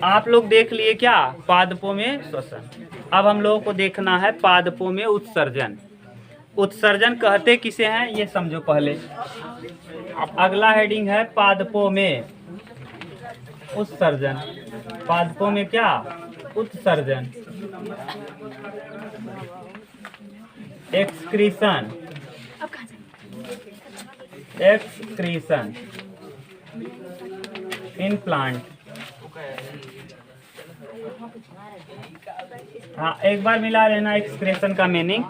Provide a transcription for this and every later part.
आप लोग देख लिए क्या पादपों में श्वसन। अब हम लोगों को देखना है पादपों में उत्सर्जन। उत्सर्जन कहते किसे हैं ये समझो पहले। अगला हेडिंग है पादपों में उत्सर्जन। पादपों में क्या उत्सर्जन, एक्सक्रीशन, एक्सक्रीशन इन प्लांट। हाँ एक बार मिला लेना एक्सक्रेशन का मीनिंग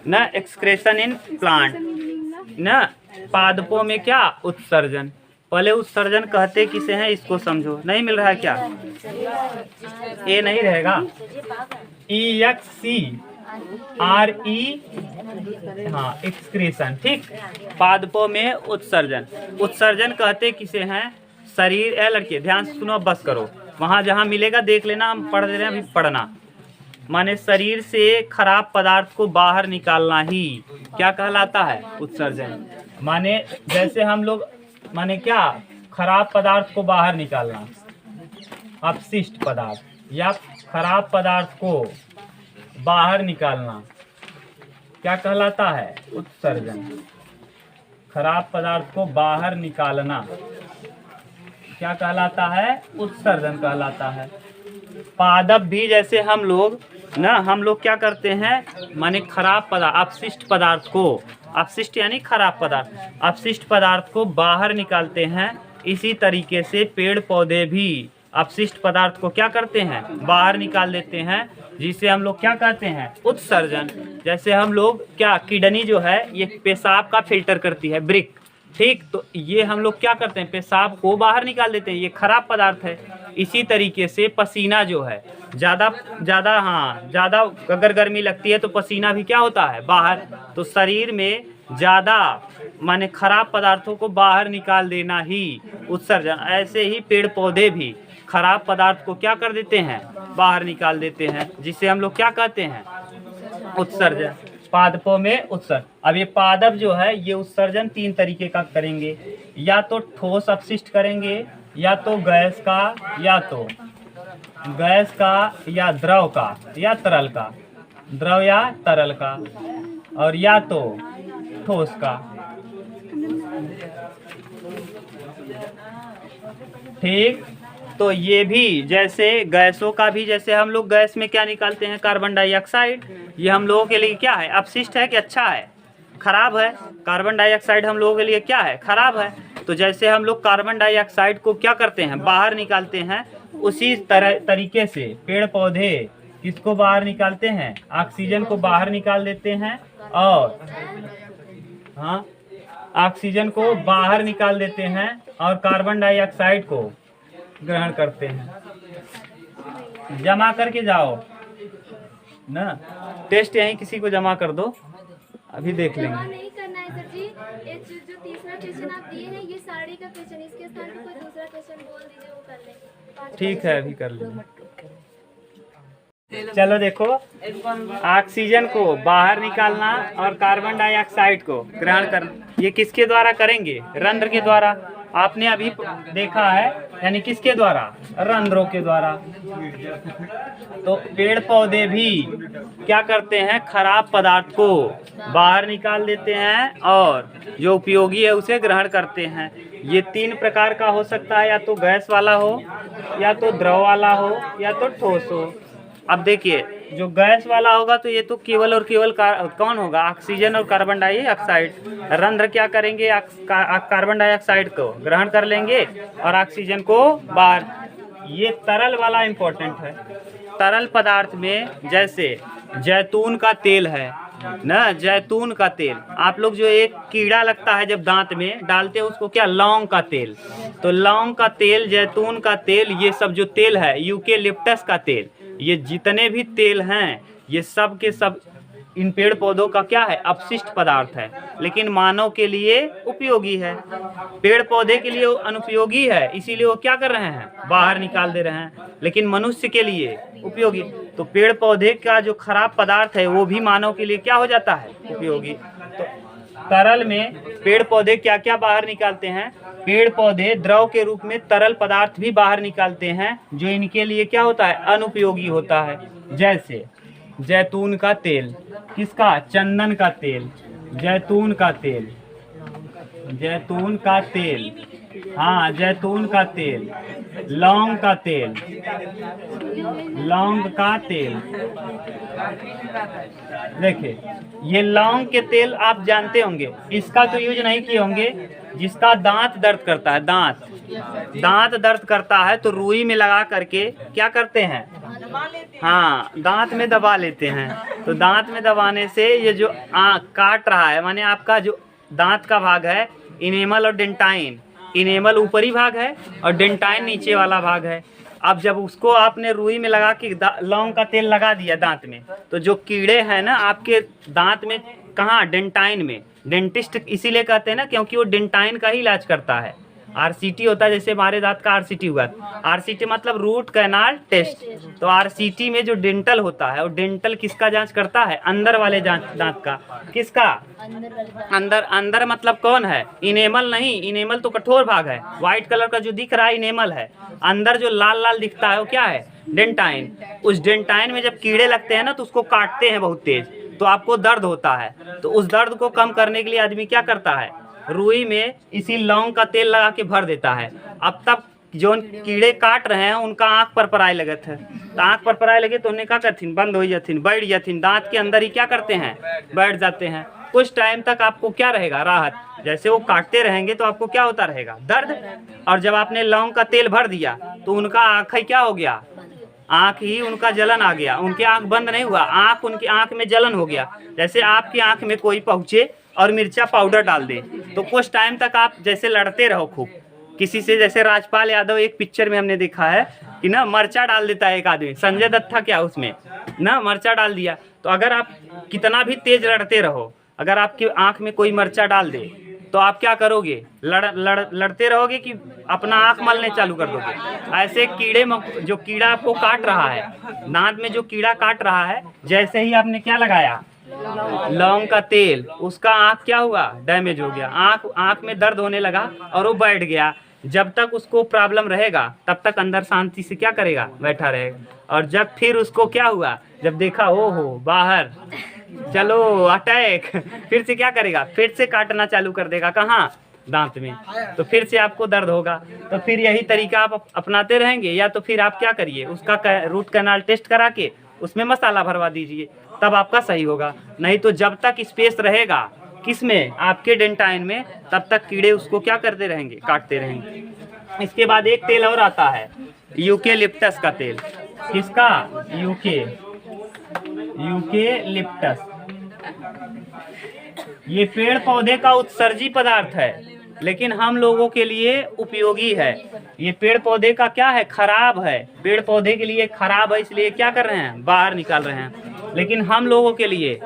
न, एक्सक्रेशन इन प्लांट न। पादपों में क्या उत्सर्जन। पहले उत्सर्जन कहते किसे हैं इसको समझो। नहीं मिल रहा है क्या, ए नहीं रहेगा, EXCRE, हाँ एक्सक्रीशन। ठीक, पादपों में उत्सर्जन। उत्सर्जन कहते किसे हैं, शरीर ए लड़के ध्यान से सुनो, बस करो, वहाँ जहाँ मिलेगा देख लेना, हम पढ़ दे रहे हैं अभी पढ़ना। माने शरीर से खराब पदार्थ को बाहर निकालना ही क्या कहलाता है उत्सर्जन। माने जैसे हम लोग माने क्या खराब पदार्थ को बाहर निकालना, अपशिष्ट पदार्थ या खराब पदार्थ को बाहर निकालना क्या कहलाता है उत्सर्जन। खराब पदार्थ को बाहर निकालना क्या कहलाता है उत्सर्जन कहलाता है। पादप भी जैसे हम लोग क्या करते हैं, माने खराब पदार्थ अपशिष्ट पदार्थ को, अपशिष्ट यानी खराब पदार्थ, अपशिष्ट पदार्थ को बाहर निकालते हैं। इसी तरीके से पेड़ पौधे भी अपशिष्ट पदार्थ को क्या करते हैं बाहर निकाल देते हैं, जिसे हम लोग क्या कहते हैं उत्सर्जन। जैसे हम लोग क्या किडनी जो है ये पेशाब का फिल्टर करती है, ब्रिक। ठीक, तो ये हम लोग क्या करते हैं पेशाब को बाहर निकाल देते हैं, ये खराब पदार्थ है। इसी तरीके से पसीना जो है ज़्यादा अगर गर्मी लगती है तो पसीना भी क्या होता है बाहर। तो शरीर में ज़्यादा माने खराब पदार्थों को बाहर निकाल देना ही उत्सर्जन। ऐसे ही पेड़ पौधे भी खराब पदार्थ को क्या कर देते हैं बाहर निकाल देते हैं, जिसे हम लोग क्या कहते हैं उत्सर्जन। पादपों में उत्सर्जन। अब ये पादप जो है ये उत्सर्जन 3 तरीके का करेंगे, या तो ठोस अपशिष्ट करेंगे, या तो गैस का, या द्रव का, या तरल का, द्रव या तरल का, और या तो ठोस का। ठीक, तो ये भी जैसे गैसों का भी, जैसे हम लोग गैस में क्या निकालते हैं कार्बन डाइऑक्साइड, ये हम लोगों के लिए क्या है अपशिष्ट है कि अच्छा है खराब है। कार्बन डाइऑक्साइड हम लोगों के लिए क्या है खराब है। तो जैसे हम लोग कार्बन डाइऑक्साइड को क्या करते हैं बाहर निकालते हैं, उसी तरीके से पेड़ पौधे किसको बाहर निकालते हैं ऑक्सीजन को बाहर निकाल देते हैं, और हाँ ऑक्सीजन को बाहर निकाल देते हैं और कार्बन डाइऑक्साइड को ग्रहण करते हैं। जमा करके जाओ ना, टेस्ट यहीं किसी को जमा कर दो, अभी देख लेंगे। नहीं करना है सर जी, जो तीसरा क्वेश्चन आप दिए हैं ये साड़ी का क्वेश्चन, इसके स्थान पर कोई दूसरा क्वेश्चन बोल दीजिए, वो कर लेंगे। ठीक है अभी कर लेंगे। चलो देखो, ऑक्सीजन को बाहर निकालना और कार्बन डाइऑक्साइड को ग्रहण करना, ये किसके द्वारा करेंगे रंध्र के द्वारा। आपने अभी देखा है, यानी किसके द्वारा रंध्रों के द्वारा। तो पेड़ पौधे भी क्या करते हैं खराब पदार्थ को बाहर निकाल देते हैं और जो उपयोगी है उसे ग्रहण करते हैं। ये 3 प्रकार का हो सकता है, या तो गैस वाला हो, या तो द्रव वाला हो, या तो ठोस हो। अब देखिए जो गैस वाला होगा तो ये तो केवल और केवल कौन होगा ऑक्सीजन और कार्बन डाइऑक्साइड। रंध्र क्या करेंगे कार्बन डाइऑक्साइड को ग्रहण कर लेंगे और ऑक्सीजन को बाहर। ये तरल वाला इम्पोर्टेंट है। तरल पदार्थ में जैसे जैतून का तेल है ना, जैतून का तेल, आप लोग जो एक कीड़ा लगता है जब दांत में डालते हैं उसको क्या लौंग का तेल, तो लौंग का तेल, जैतून का तेल, ये सब जो तेल है, यूकेलिप्टस का तेल, ये जितने भी तेल हैं ये सब के सब इन पेड़ पौधों का क्या है अपशिष्ट पदार्थ है, लेकिन मानव के लिए उपयोगी है। पेड़ पौधे के लिए अनुपयोगी है, इसीलिए वो क्या कर रहे हैं बाहर निकाल दे रहे हैं, लेकिन मनुष्य के लिए उपयोगी। तो पेड़ पौधे का जो खराब पदार्थ है वो भी मानव के लिए क्या हो जाता है उपयोगी। तो तरल में पेड़ पौधे क्या क्या बाहर निकालते हैं? पेड़ पौधे द्रव के रूप में तरल पदार्थ भी बाहर निकालते हैं जो इनके लिए क्या होता है? अनुपयोगी होता है। जैसे जैतून का तेल, किसका? चंदन का तेल, जैतून का तेल, जैतून का तेल, हाँ जैतून का तेल, लौंग का तेल, लौंग का तेल। देखिए ये लौंग के तेल आप जानते होंगे, इसका तो यूज नहीं किए होंगे। जिसका दांत दर्द करता है, दांत दर्द करता है तो रुई में लगा करके क्या करते हैं? हाँ दांत में दबा लेते हैं। तो दांत में दबाने से ये जो काट रहा है, माने आपका जो दांत का भाग है, इनेमल और डेंटाइन, इनेमल ऊपरी भाग है और डेंटाइन नीचे वाला भाग है। अब जब उसको आपने रुई में लगा के लौंग का तेल लगा दिया दांत में, तो जो कीड़े हैं ना आपके दांत में, कहाँ? डेंटाइन में। डेंटिस्ट इसीलिए कहते हैं ना क्योंकि वो डेंटाइन का ही इलाज करता है। आरसीटी होता है, जैसे हमारे दांत का आरसीटी हुआ, आरसीटी मतलब रूट कैनाल टेस्ट। तो आरसीटी में जो डेंटल होता है, वो डेंटल किसका जांच करता है? अंदर वाले दांत का। किसका? अंदर मतलब कौन है? इनेमल नहीं, इनेमल तो कठोर भाग है, व्हाइट कलर का जो दिख रहा है इनेमल है। अंदर जो लाल लाल दिखता है वो क्या है? डेंटाइन। उस डेंटाइन में जब कीड़े लगते हैं ना तो उसको काटते हैं बहुत तेज, तो आपको दर्द होता है। तो उस दर्द को कम करने के लिए आदमी क्या करता है? रुई में इसी लौंग का तेल लगा के भर देता है। अब तक जो कीड़े काट रहे हैं उनका आँख पर पराए लगे थे, तो आँख पर पराए लगे तो उन्हें क्या करथिन? बंद हो जाथिन, बैठ जाथिन, दांत के अंदर ही क्या करते हैं? बैठ जाते हैं। कुछ टाइम तक आपको क्या रहेगा? राहत। जैसे वो काटते रहेंगे तो आपको क्या होता रहेगा? दर्द। और जब आपने लौंग का तेल भर दिया तो उनका आँख ही क्या हो गया? आँख ही उनका जलन आ गया। उनके आँख बंद नहीं हुआ, उनकी आँख में जलन हो गया। जैसे आपकी आँख में कोई पहुँचे और मिर्चा पाउडर डाल दे, तो कुछ टाइम तक आप जैसे लड़ते रहो खूब किसी से। जैसे राजपाल यादव एक पिक्चर में हमने देखा है कि ना मर्चा डाल देता है एक आदमी, संजय दत्त था क्या उसमें ना, मर्चा डाल दिया। तो अगर आप कितना भी तेज लड़ते रहो, अगर आपकी आँख में कोई मर्चा डाल दे तो आप क्या करोगे? लड़ते रहोगे कि अपना आँख मलने चालू कर दोगे? ऐसे जो कीड़ा आपको काट रहा है, दांत में जो कीड़ा काट रहा है, जैसे ही आपने क्या लगाया? लौंग का तेल, उसका आँख क्या हुआ? डैमेज हो गया, आँख में दर्द होने लगा और वो बैठ गया। जब तक उसको प्रॉब्लम रहेगा तब तक अंदर शांति से क्या करेगा? बैठा रहेगा। और जब फिर उसको क्या हुआ? जब देखा ओहो बाहर, चलो अटैक, फिर से क्या करेगा? फिर से काटना चालू कर देगा। कहाँ? दांत में। तो फिर से आपको दर्द होगा। तो फिर यही तरीका आप अपनाते रहेंगे, या तो फिर आप क्या करिए? उसका रूट कैनाल टेस्ट करा के उसमें मसाला भरवा दीजिए, तब आपका सही होगा। नहीं तो जब तक स्पेस रहेगा किसमें? आपके डेंटाइन में, तब तक कीड़े उसको क्या करते रहेंगे? काटते रहेंगे। इसके बाद एक तेल और आता है, यूकेलिप्टस का तेल। किसका? यूकेलिप्टस। ये पेड़ पौधे का उत्सर्जी पदार्थ है, लेकिन हम लोगों के लिए उपयोगी है। ये पेड़ पौधे का क्या है? खराब है। पेड़ पौधे के लिए खराब है, इसलिए क्या कर रहे हैं? बाहर निकाल रहे हैं। लेकिन हम लोगों के लिए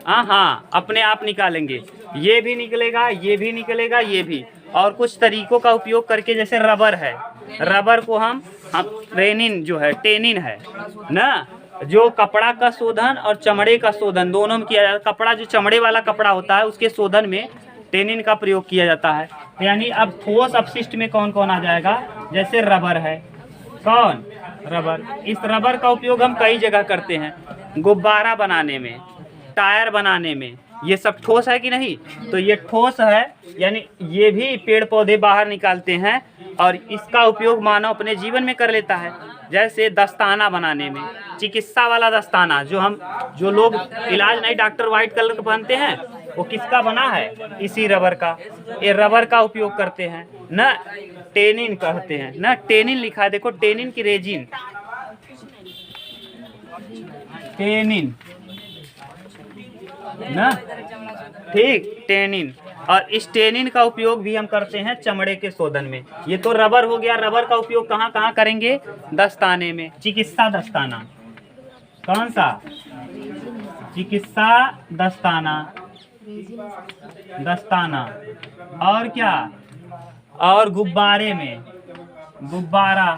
हाँ अपने आप निकालेंगे। ये भी निकलेगा, ये भी निकलेगा, ये भी। और कुछ तरीकों का उपयोग करके, जैसे रबर है, रबर को हम टेनिन जो है, टेनिन है ना, जो कपड़ा का शोधन और चमड़े का शोधन दोनों में किया जाता है। कपड़ा जो चमड़े वाला कपड़ा होता है उसके शोधन में टेनिन का प्रयोग किया जाता है। यानी अब ठोस अपशिष्ट में कौन कौन आ जाएगा? जैसे रबर है। कौन? रबर। इस रबर का उपयोग हम कई जगह करते हैं, गुब्बारा बनाने में, टायर बनाने में। ये सब ठोस है कि नहीं? तो ये ठोस है, यानी ये भी पेड़ पौधे बाहर निकालते हैं और इसका उपयोग मानव अपने जीवन में कर लेता है। जैसे दस्ताना बनाने में, चिकित्सा वाला दस्ताना जो लोग इलाज नहीं, डॉक्टर व्हाइट कलर का पहनते हैं, वो किसका बना है? इसी रबर का। ये रबर का उपयोग करते हैं ना, टेनिन कहते हैं ना, टेनिन लिखा है देखो, टेनिन की रेजिन, टेनिन ना, ठीक, टेनिन। और इस टेनिन का उपयोग भी हम करते हैं चमड़े के शोधन में। ये तो रबर हो गया। रबर का उपयोग कहाँ कहाँ करेंगे? दस्ताने में, चिकित्सा दस्ताना। कौन सा? चिकित्सा दस्ताना, दस्ताना। और क्या? और गुब्बारे में, गुब्बारा,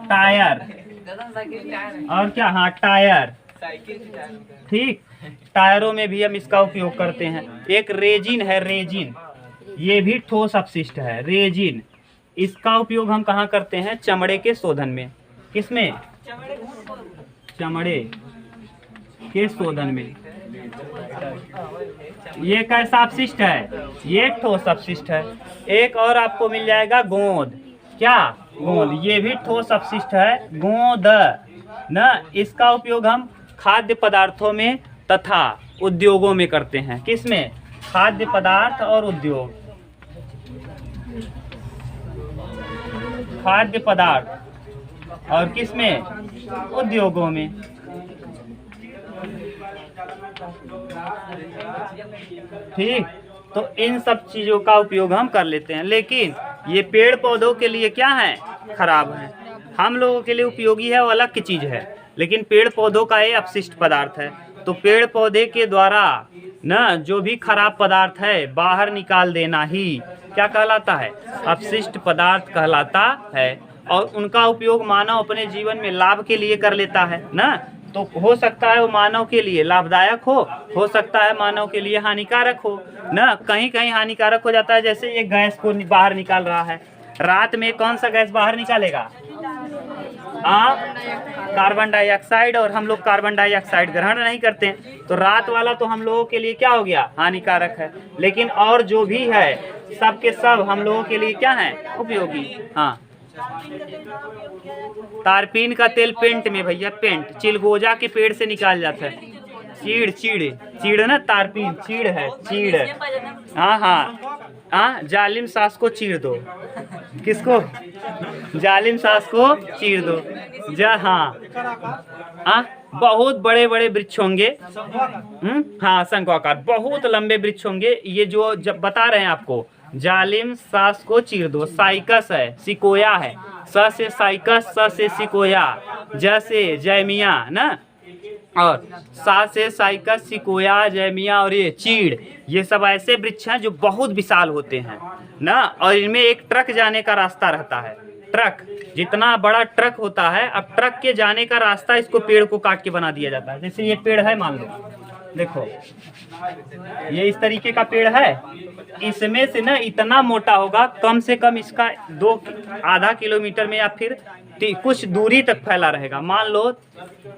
टायर। और क्या? हाँ टायर, ठीक, टायरों में भी हम इसका उपयोग करते हैं। एक रेजिन है, रेजिन, ये भी ठोस अपशिष्ट है, रेजिन। इसका उपयोग हम कहाँ करते हैं? चमड़े के शोधन में। किसमें? चमड़े के शोधन में। ये कैसा अपशिष्ट है? ये ठोस अपशिष्ट है। एक और आपको मिल जाएगा गोंद। क्या? गोंद, ये भी ठोस अपशिष्ट है, गोंद न। इसका उपयोग हम खाद्य पदार्थों में तथा उद्योगों में करते हैं। किसमें? खाद्य पदार्थ और उद्योग, खाद्य पदार्थ और किसमें? उद्योगों में। ठीक, तो इन सब चीजों का उपयोग हम कर लेते हैं। लेकिन ये पेड़ पौधों के लिए क्या है? खराब है। हम लोगों के लिए उपयोगी है, वो अलग की चीज है, लेकिन पेड़ पौधों का ये अपशिष्ट पदार्थ है। तो पेड़ पौधे के द्वारा न जो भी खराब पदार्थ है बाहर निकाल देना ही क्या कहलाता है? अपशिष्ट पदार्थ कहलाता है। और उनका उपयोग मानव अपने जीवन में लाभ के लिए कर लेता है ना। तो हो सकता है वो मानव के लिए लाभदायक हो सकता है मानव के लिए हानिकारक हो ना। कहीं कहीं हानिकारक हो जाता है, जैसे ये गैस को बाहर निकाल रहा है। रात में कौन सा गैस बाहर निकालेगा? कार्बन डाइऑक्साइड, और हम लोग कार्बन डाइऑक्साइड ग्रहण नहीं करते हैं, तो रात वाला तो हम लोगों के लिए क्या हो गया? हानिकारक है। लेकिन और जो भी है सब के सब हम लोगों के लिए क्या है? उपयोगी। हाँ, तारपीन का तेल पेंट में भैया, पेंट चिलगोजा के पेड़ से निकाल जाता है। चीड़, चीड़, चीड़ ना, तारपीन चीड़ है, चीड़। हाँ हाँ हाँ, जालिम सास को चीड़ दो। किसको? जालिम सास को चीड़ दो। हाँ हाँ, बहुत बड़े बड़े वृक्ष होंगे। हाँ, शंक्वाकार बहुत लंबे वृक्ष होंगे। ये जो जब बता रहे हैं आपको, जालिम सास को चीर दो। साइकस है, सिकोया है, स से साइकस, स से सिकोया, ज से जैमिया ना, और सा से साइकस, सिकोया, जैमिया और ये चीड़, ये सब ऐसे वृक्ष हैं जो बहुत विशाल होते हैं ना। और इनमें एक ट्रक जाने का रास्ता रहता है। ट्रक, जितना बड़ा ट्रक होता है, अब ट्रक के जाने का रास्ता इसको पेड़ को काट के बना दिया जाता है। जैसे ये पेड़ है, मान लो, देखो ये इस तरीके का पेड़ है। इसमें से ना इतना मोटा होगा, कम से कम इसका आधा किलोमीटर में या फिर कुछ दूरी तक फैला रहेगा। मान लो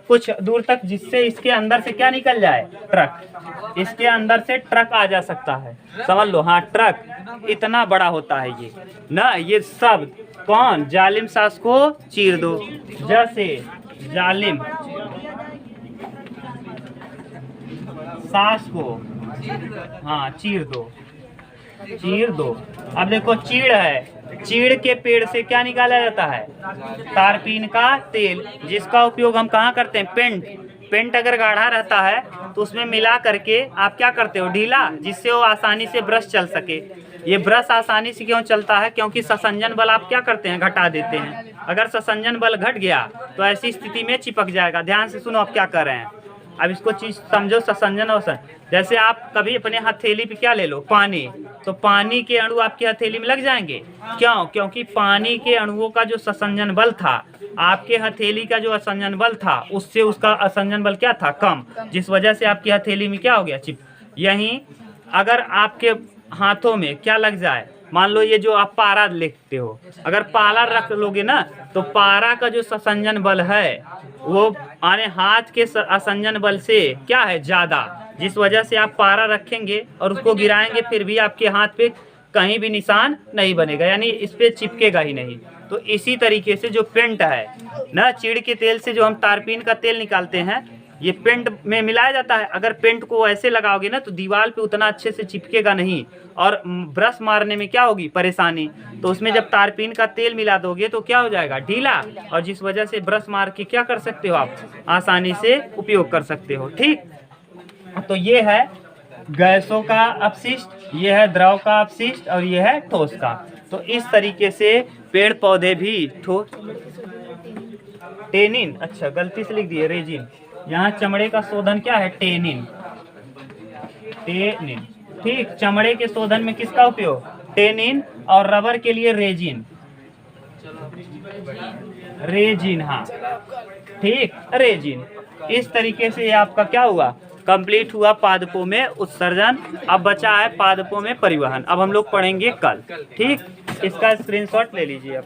कुछ दूर तक, जिससे इसके अंदर से क्या निकल जाए? ट्रक। इसके अंदर से ट्रक आ जा सकता है, समझ लो। हाँ, ट्रक इतना बड़ा होता है ये ना। ये सब कौन? जालिम सास को चीर दो। जैसे जालिम सास को, हाँ, चीर दो, चीर दो। अब देखो चीड़ है, चीड़ के पेड़ से क्या निकाला जाता है? तारपीन का तेल, जिसका उपयोग हम कहाँ करते हैं? पेंट। पेंट अगर गाढ़ा रहता है तो उसमें मिला करके आप क्या करते हो? ढीला, जिससे वो आसानी से ब्रश चल सके। ये ब्रश आसानी से क्यों चलता है? क्योंकि ससंजन बल आप क्या करते हैं? घटा देते हैं। अगर ससंजन बल घट गया तो ऐसी स्थिति में चिपक जाएगा। ध्यान से सुनो आप क्या कर रहे हैं। अब इसको चीज समझो, ससंजन और जैसे आप कभी अपने हथेली पे क्या ले लो? पानी, तो पानी के अणु आपकी हथेली में लग जाएंगे। क्यों? क्योंकि पानी के अणुओं का जो ससंजन बल था, आपके हथेली का जो असंजन बल था, उससे उसका असंजन बल क्या था? कम, जिस वजह से आपकी हथेली में क्या हो गया? चिप। यहीं अगर आपके हाथों में क्या लग जाए, मान लो ये जो आप पारा लिखते हो, अगर पारा रख लोगे ना, तो पारा का जो ससंजन बल है वो आने हाथ के असंजन बल से क्या है? ज्यादा, जिस वजह से आप पारा रखेंगे और उसको गिराएंगे, फिर भी आपके हाथ पे कहीं भी निशान नहीं बनेगा, यानी इस पे चिपकेगा ही नहीं। तो इसी तरीके से जो पेंट है ना, चीड़ के तेल से जो हम तारपीन का तेल निकालते हैं, ये पेंट में मिलाया जाता है। अगर पेंट को ऐसे लगाओगे ना तो दीवार पे उतना अच्छे से चिपकेगा नहीं, और ब्रश मारने में क्या होगी? परेशानी। तो उसमें जब तारपीन का तेल मिला दोगे तो क्या हो जाएगा? ढीला, और जिस वजह से ब्रश मार के क्या कर सकते हो? आप आसानी से उपयोग कर सकते हो। ठीक, तो ये है गैसों का अपशिष्ट, ये है द्रव का अपशिष्ट, और ये है ठोस का। तो इस तरीके से पेड़ पौधे भी ठोस। टेनिन, अच्छा गलती से लिख दिए रेजिन। यहाँ चमड़े का शोधन क्या है? टेनिन। टेनिन, ठीक। चमड़े के शोधन में किसका उपयोग? टेनिन, और रबर के लिए रेजिन। रेजिन, हाँ ठीक, रेजिन। इस तरीके से ये आपका क्या हुआ, कंप्लीट हुआ पादपों में उत्सर्जन। अब बचा है पादपों में परिवहन, अब हम लोग पढ़ेंगे कल, ठीक। इसका स्क्रीनशॉट ले लीजिए आप।